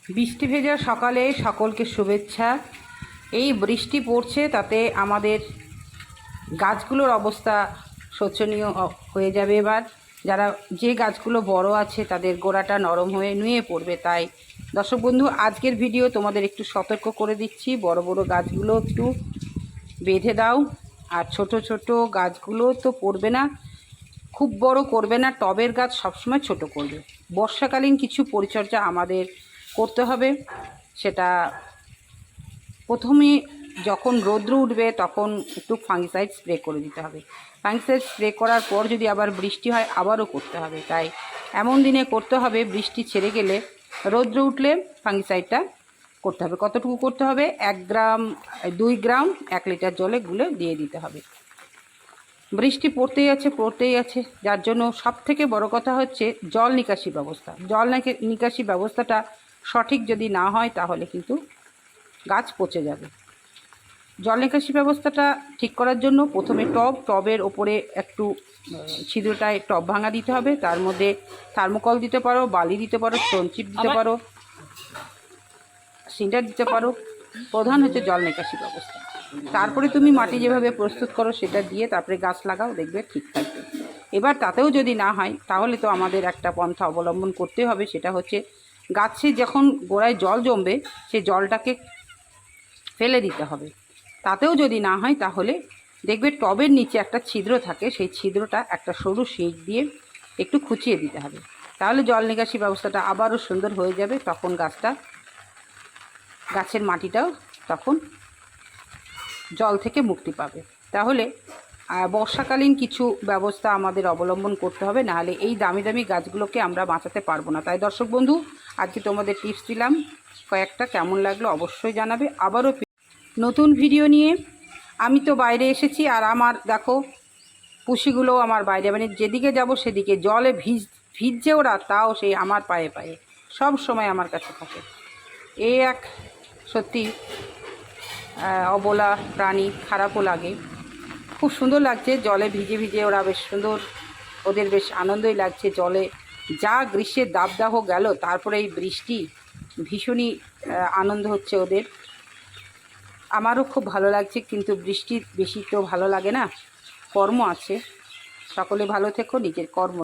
বৃষ্টি ভেজা সকালে সকলকে শুভেচ্ছা। এই বৃষ্টি পড়ছে, তাতে আমাদের গাছগুলোর অবস্থা শোচনীয় হয়ে যাবে। এবার যারা যে গাছগুলো বড় আছে তাদের গোড়াটা নরম হয়ে নুয়ে পড়বে। তাই দর্শক বন্ধু, আজকের ভিডিও তোমাদের একটু সতর্ক করে দিচ্ছি, বড় বড় গাছগুলো একটু বেঁধে দাও। আর ছোট ছোট গাছগুলো তো পড়বে না, খুব বড় করবে না, টবের গাছ সবসময় ছোট করবে। বর্ষাকালীন কিছু পরিচর্যা আমাদের করতে হবে। সেটা প্রথমে যখন রৌদ্র উঠবে তখন একটু ফাঙ্গিসাইড স্প্রে করে দিতে হবে। ফাঙ্গিসাইড স্প্রে করার পর যদি আবার বৃষ্টি হয় আবারও করতে হবে। তাই এমন দিনে করতে হবে, বৃষ্টি ছেড়ে গেলে, রৌদ্র উঠলে ফাঙ্গিসাইডটা করতে হবে। কতটুকু করতে হবে? 1 গ্রাম 2 গ্রাম 1 লিটার জলে গুলে দিয়ে দিতে হবে। বৃষ্টি পড়তেই আছে, যার জন্য সবথেকে বড় কথা হচ্ছে জল নিকাশি ব্যবস্থা। জল নিকাশি ব্যবস্থাটা সঠিক যদি না হয় তাহলে কিন্তু গাছ পচে যাবে। জল নিকাশি ব্যবস্থাটা ঠিক করার জন্য প্রথমে টবের ওপরে একটু ছিদ্রটায় টব ভাঙা দিতে হবে। তার মধ্যে থার্মোকল দিতে পারো, বালি দিতে পারো, স্টোন চিপ দিতে পারো, সিন্টার দিতে পারো। প্রধান হচ্ছে জল নিকাশি ব্যবস্থা। তারপরে তুমি মাটি যেভাবে প্রস্তুত করো সেটা দিয়ে তারপরে গাছ লাগাও, দেখবে ঠিক থাকবে। এবার তাতেও যদি না হয় তাহলে তো আমাদের একটা পন্থা অবলম্বন করতে হবে। সেটা হচ্ছে গাছে যখন গোড়ায় জল জমবে সেই জলটাকে ফেলে দিতে হবে। তাতেও যদি না হয় তাহলে দেখবে টবের নিচে একটা ছিদ্র থাকে, সেই ছিদ্রটা একটা সরু শিক দিয়ে একটু খুঁচিয়ে দিতে হবে। তাহলে জল নিকাশি ব্যবস্থাটা আবারও সুন্দর হয়ে যাবে। তখন গাছের মাটিটাও তখন জল থেকে মুক্তি পাবে। তাহলে বর্ষাকালীন কিছু ব্যবস্থা আমাদের অবলম্বন করতে হবে, নাহলে এই দামি দামি গাছগুলোকে আমরা বাঁচাতে পারবো না। তাই দর্শক বন্ধু, আজকে তোমাদের টিপস দিলাম কয়েকটা, কেমন লাগলো অবশ্যই জানাবে। আবারও নতুন ভিডিও নিয়ে আমি তো বাইরে এসেছি, আর আমার দেখো পুষিগুলো আমার বাইরে, মানে যেদিকে যাব সেদিকে জলে ভিজছে ওরা, তাও সেই আমার পায়ে পায়ে সব সময় আমার কাছে থাকে। এই এক সত্যি অবলা প্রাণী, খারাপও লাগে। খুব সুন্দর লাগছে জলে ভিজে ভিজে ওরা, বেশ সুন্দর, ওদের বেশ আনন্দই লাগছে। জলে যা গ্রীষ্মের দাবদাহ গেল, তারপরে এই বৃষ্টি, ভীষণই আনন্দ হচ্ছে ওদের। আমারও খুব ভালো লাগছে, কিন্তু বৃষ্টি বেশি তো ভালো লাগে না, কর্ম আছে। সকলে ভালো থেকো, নিজের কর্ম